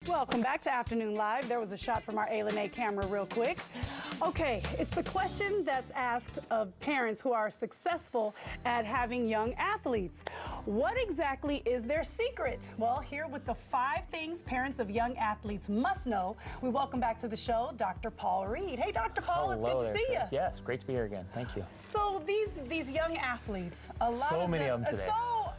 Welcome back to Afternoon Live. There was a shot from our A camera real quick. Okay, it's the question that's asked of parents who are successful at having young athletes. What exactly is their secret? Well, here with the 5 things parents of young athletes must know, we welcome back to the show Dr. Paul Reed. Hey, Dr. Paul, it's good to see you. Yes, great to be here again. Thank you. So these young athletes, so many of them today.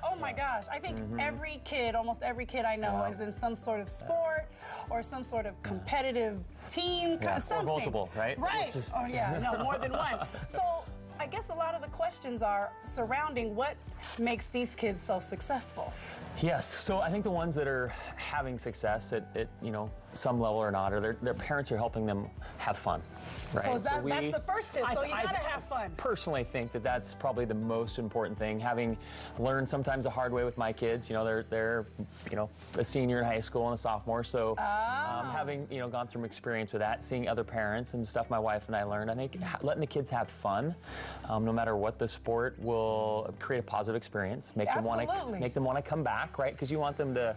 Oh my gosh, I think every kid, almost every kid I know is in some sort of sport or some sort of competitive team, something. Or multiple, right? Right. Oh yeah, no, more than one. So I guess a lot of the questions are surrounding what makes these kids so successful. Yes, so I think the ones that are having success at some level or not, or their parents are helping them have fun, right? So, that's the first tip, so you gotta have fun. Personally think that that's probably the most important thing. Having learned sometimes the hard way with my kids, they're a senior in high school and a sophomore, so having gone through experience with that, seeing other parents and stuff my wife and I learned, I think letting the kids have fun, no matter what the sport, will create a positive experience, make them want to come back, right? Because you want them to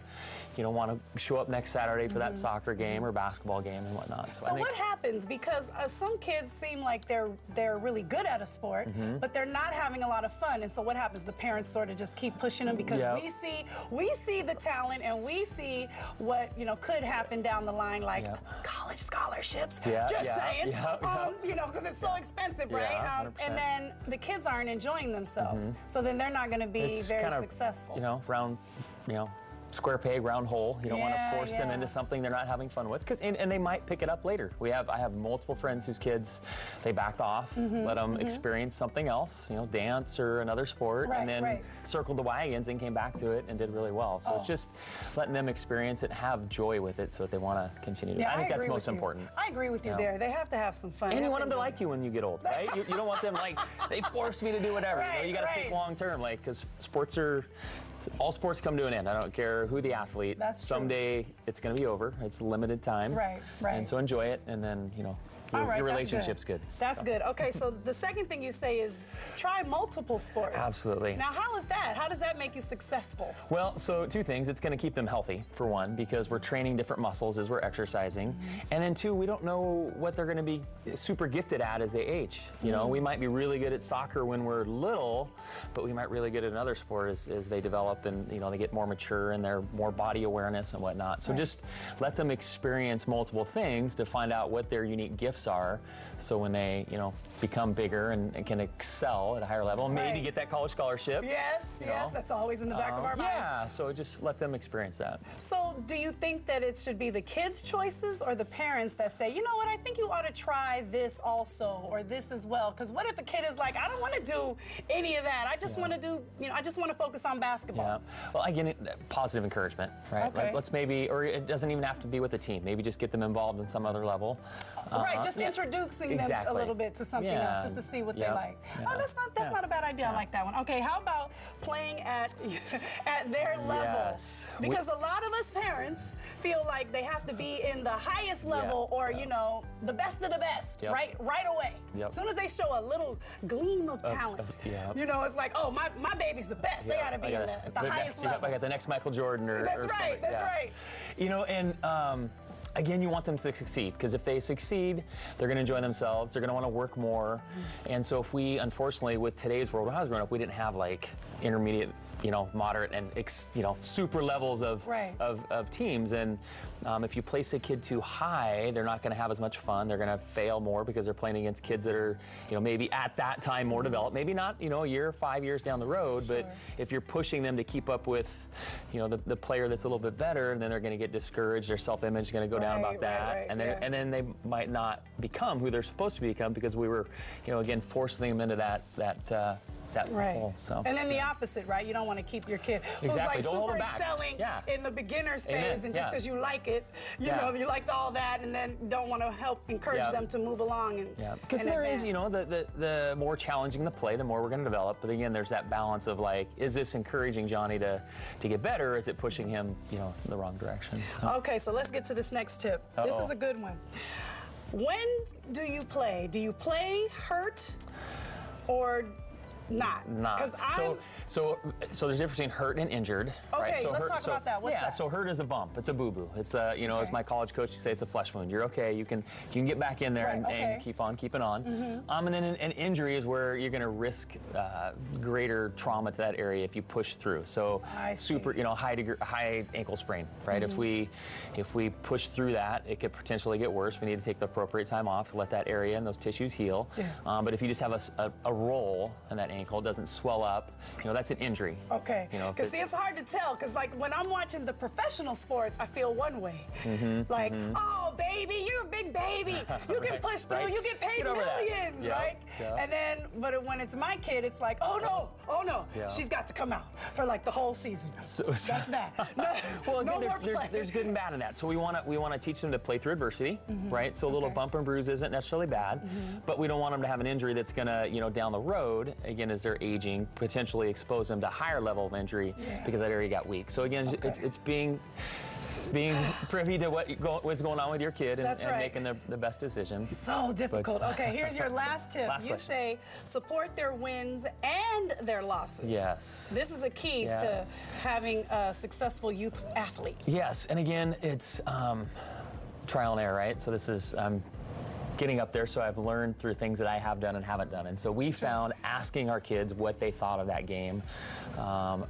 want to show up next Saturday for that soccer game or basketball game and whatnot. So what happens? Because some kids seem like they're really good at a sport, but they're not having a lot of fun. And so what happens? The parents sort of just keep pushing them because we see the talent and we see what could happen down the line, like college scholarships. Just saying, because it's so expensive, right? And then the kids aren't enjoying themselves, so then they're not going to be very successful. Round, square peg, round hole. You don't want to force them into something they're not having fun with, and they might pick it up later. I have multiple friends whose kids, they backed off, let them experience something else, dance or another sport, and then circled the wagons and came back to it and did really well. So it's just letting them experience it, have joy with it, so that they want to continue to. I think that's most important. I agree with you there. They have to have some fun. And you want them to like you when you get old, right? you don't want them like, they forced me to do whatever. You got to think long term, because all sports come to an end. I don't care who the athlete. Someday it's going to be over. It's limited time. Right. And so enjoy it, and then your relationship's good. That's good. Okay, so the second thing you say is try multiple sports. Absolutely. Now, how is that? How does that make you successful? Well, so 2 things. It's going to keep them healthy, for one, because we're training different muscles as we're exercising. And then 2, we don't know what they're going to be super gifted at as they age. We might be really good at soccer when we're little, but we might really good at another sport as they develop and they get more mature and they're more body awareness and whatnot. So just let them experience multiple things to find out what their unique gifts are, so when they become bigger and can excel at a higher level, maybe get that college scholarship. Yes, that's always in the back of our minds. Yeah, so just let them experience that. So do you think that it should be the kids' choices or the parents that say, you know what, I think you ought to try this also or this as well? Because what if a kid is like, I don't want to do any of that. I just want to do, I just want to focus on basketball. Yeah. Well, again, positive encouragement, right? Okay. Let's maybe, or it doesn't even have to be with a team. Maybe just get them involved in some other level. Right, just introducing them a little bit to something else, just to see what they like. Oh, that's not a bad idea. I like that one. Okay, how about playing at their level? Because a lot of us parents feel like they have to be in the highest level or the best of the best right away. As soon as they show a little gleam of talent, it's like, oh, my baby's the best. They got to be at the highest level. I got the next Michael Jordan or That's right. That's right. And again, you want them to succeed, because if they succeed, they're going to enjoy themselves. They're going to want to work more. And so if we, unfortunately, with today's world, when I was growing up, we didn't have like intermediate, moderate, and super levels of teams. And if you place a kid too high, they're not going to have as much fun. They're going to fail more because they're playing against kids that are, maybe at that time more developed. Maybe not, a year, 5 years down the road. But if you're pushing them to keep up with, the player that's a little bit better, then they're going to get discouraged. Their self-image is going to go down about that, and then they might not become who they're supposed to become because we were, again, forcing them into that hole. So and then the opposite, right? You don't want to keep your kid who's like super excelling in the beginner's phase, and just because you like it, you liked all that, and then don't want to help encourage them to move along and because there is, the more challenging the play, the more we're going to develop. But again, there's that balance of like, is this encouraging Johnny to get better? Or is it pushing him, in the wrong direction? So. Okay, so let's get to this next tip. This is a good one. When do you play? Do you play hurt, or not? Not. So there's a difference between hurt and injured. Okay, right? So let's talk about that. What's that? So hurt is a bump. It's a boo-boo. It's a, as my college coach used to say, it's a flesh wound. You're okay. You can get back in there and keep on keeping on. And then an injury is where you're going to risk greater trauma to that area if you push through. So high ankle sprain, right? If we push through that, it could potentially get worse. We need to take the appropriate time off to let that area and those tissues heal. Yeah. But if you just have a roll in that ankle, it doesn't swell up, that's an injury. Okay. Because see, it's hard to tell. Because like when I'm watching the professional sports, I feel one way. Oh, baby, you're a big baby. You can push through. You get paid millions, right? Yep. And then, but when it's my kid, it's like, oh no, she's got to come out for like the whole season. That's that. Well, again, there's good and bad in that. So we want to teach them to play through adversity, right? So a little bump and bruise isn't necessarily bad, but we don't want them to have an injury that's gonna, down the road, again, as they're aging, potentially expose them to a higher level of injury because that area got weak. So again, it's being privy to what's going on with your kid and making the best decisions. So difficult. Okay, here's your last tip. You say support their wins and their losses. Yes. This is a key to having a successful youth athlete. Yes, and again, it's trial and error, right? So this is getting up there, so I've learned through things that I have done and haven't done. And so we found asking our kids what they thought of that game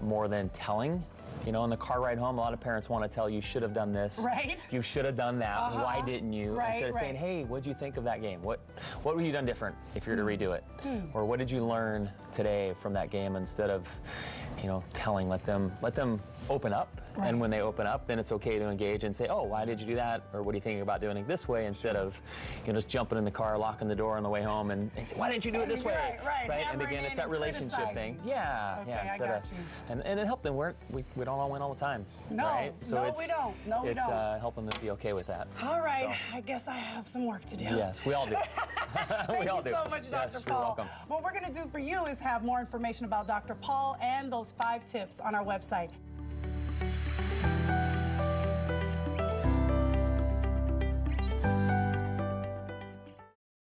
more than telling. In the car ride home, a lot of parents want to tell you should have done this. Right. You should have done that. Why didn't you? Instead of saying, hey, what did you think of that game? What would you done different if you were to redo it? Or what did you learn today from that game? Instead of, telling, let them open up. Right. And when they open up, then it's okay to engage and say, oh, why did you do that? Or what are you thinking about doing it this way? Instead of, just jumping in the car, locking the door on the way home and say, why didn't you do it this way? Right. And again, it's that relationship thing. Yeah. Instead of, and it helped them. We don't all win all the time. No, right? So we don't. It's helping them be okay with that. All right. So, I guess I have some work to do. Yes, we all do. Thank you so much, Dr. Paul. You're welcome. What we're going to do for you is have more information about Dr. Paul and those 5 tips on our website.